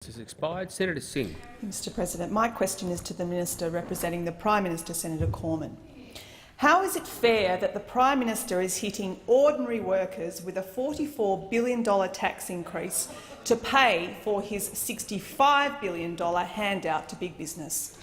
Has expired. Senator Singh. Mr President, my question is to the Minister representing the Prime Minister, Senator Cormann. How is it fair that the Prime Minister is hitting ordinary workers with a $44 billion tax increase to pay for his $65 billion handout to big business?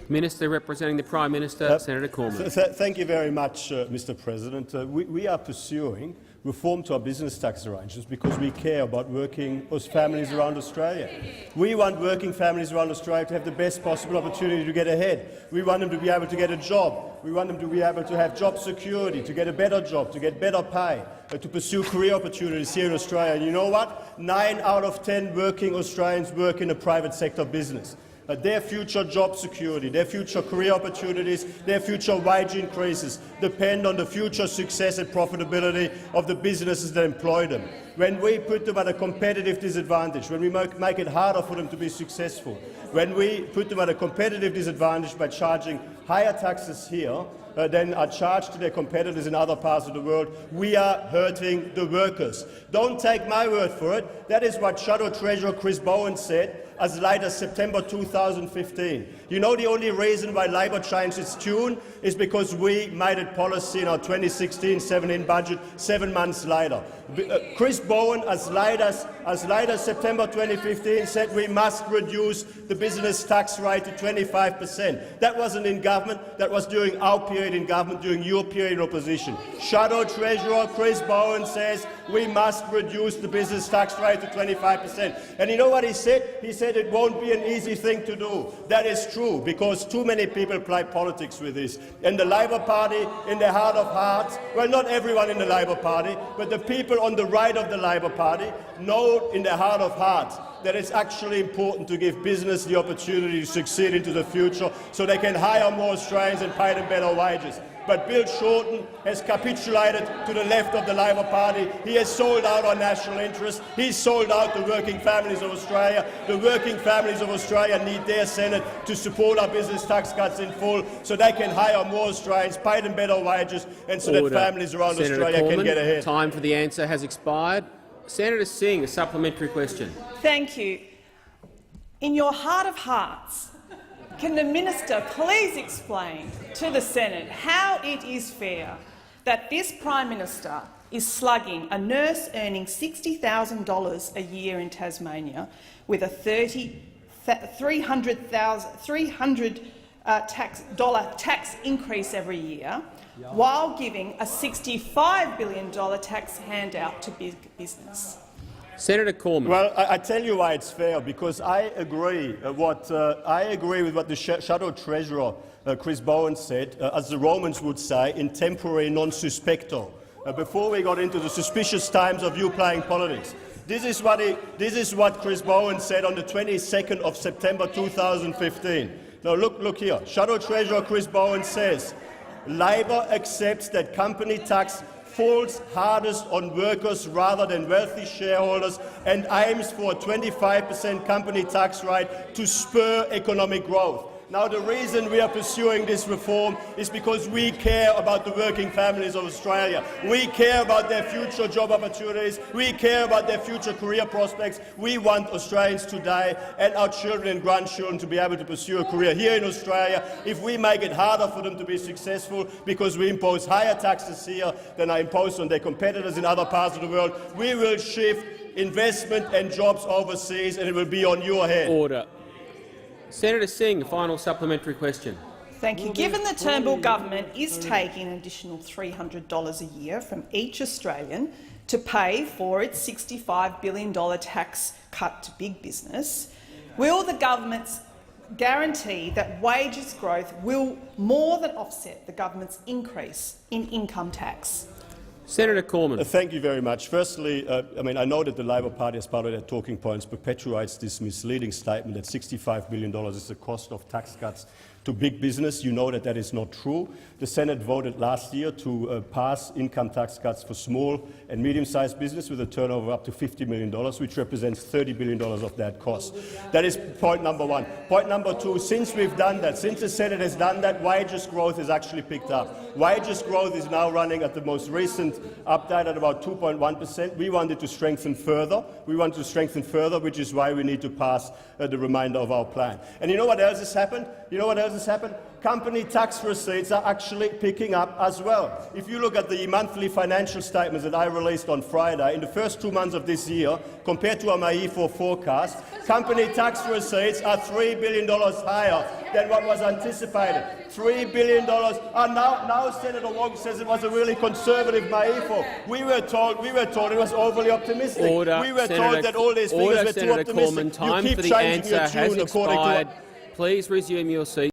Minister representing the Prime Minister, Senator Cormann. Thank you very much, Mr President. We are pursuing reform to our business tax arrangements because we care about working families around Australia. We want working families around Australia to have the best possible opportunity to get ahead. We want them to be able to get a job. We want them to be able to have job security, to get a better job, to get better pay, to pursue career opportunities here in Australia. And you know what? 9 out of 10 working Australians work in a private sector business. Their future job security, their future career opportunities, their future wage increases depend on the future success and profitability of the businesses that employ them. When we put them at a competitive disadvantage, when we make it harder for them to be successful, when we put them at a competitive disadvantage by charging higher taxes here than are charged to their competitors in other parts of the world, we are hurting the workers. Don't take my word for it. That is what Shadow Treasurer Chris Bowen said as late as September 2015. You know the only reason why Labor changed its tune is because we made it policy in our 2016-17 budget 7 months later. Chris Bowen, as late as September 2015, said we must reduce the business tax rate to 25%. That wasn't in government. That was during our period in government, during your period in opposition. Shadow Treasurer Chris Bowen says we must reduce the business tax rate to 25%. And you know what he said? He said it won't be an easy thing to do. That is true, because too many people play politics with this. And the Labor Party, in their heart of hearts, well, not everyone in the Labor Party, but the people on the right of the Labor Party know in their heart of hearts that it's actually important to give business the opportunity to succeed into the future so they can hire more Australians and pay them better wages. But Bill Shorten has capitulated to the left of the Labor Party. He has sold out our national interests. He's sold out the working families of Australia. The working families of Australia need their Senate to support our business tax cuts in full so they can hire more Australians, pay them better wages, and so that families around Senator Australia Cormann, can get ahead. Time for the answer has expired. Senator Singh, a supplementary question. Thank you. In your heart of hearts, can the Minister please explain to the Senate how it is fair that this Prime Minister is slugging a nurse earning $60,000 a year in Tasmania with a $300 tax increase every year, while giving a $65 billion tax handout to big business? Senator Cormann. Well, I tell you why it's fair, because I agree with what the Shadow Treasurer Chris Bowen said, as the Romans would say, in tempore non suspecto, before we got into the suspicious times of you playing politics. This is what Chris Bowen said on the 22nd of September 2015. Now look here. Shadow Treasurer Chris Bowen says, Labor accepts that company tax falls hardest on workers rather than wealthy shareholders and aims for a 25% company tax rate to spur economic growth. Now, the reason we are pursuing this reform is because we care about the working families of Australia. We care about their future job opportunities. We care about their future career prospects. We want Australians today and our children and grandchildren to be able to pursue a career here in Australia. If we make it harder for them to be successful because we impose higher taxes here than are imposed on their competitors in other parts of the world, we will shift investment and jobs overseas, and it will be on your head. Order. Senator Singh, a final supplementary question. Thank you. Given the Turnbull government is taking an additional $300 a year from each Australian to pay for its $65 billion tax cut to big business, will the government guarantee that wages growth will more than offset the government's increase in income tax? Senator Cormann. Thank you very much. Firstly, I know that the Labor Party, as part of their talking points, perpetuates this misleading statement that $65 billion is the cost of tax cuts to big business. You know that that is not true. The Senate voted last year to pass income tax cuts for small and medium-sized business with a turnover up to $50 million, which represents $30 billion of that cost. That is point number one. Point number two, since we've done that, since the Senate has done that, wages growth has actually picked up. Wages growth is now running at the most recent update at about 2.1%. We wanted to strengthen further. Which is why we need to pass the remainder of our plan. And you know what else has happened? Company tax receipts are actually picking up as well. If you look at the monthly financial statements that I released on Friday, in the first 2 months of this year, compared to our MAE4 forecast, company tax receipts are $3 billion higher than what was anticipated. $3 billion. Now Senator Wong says it was a really conservative MAE4. We were told it was overly optimistic. Order, we were Senator, told that all these figures were too Senator optimistic. Cormann, time you keep for the changing answer your has tune according to expired. Please resume your seat.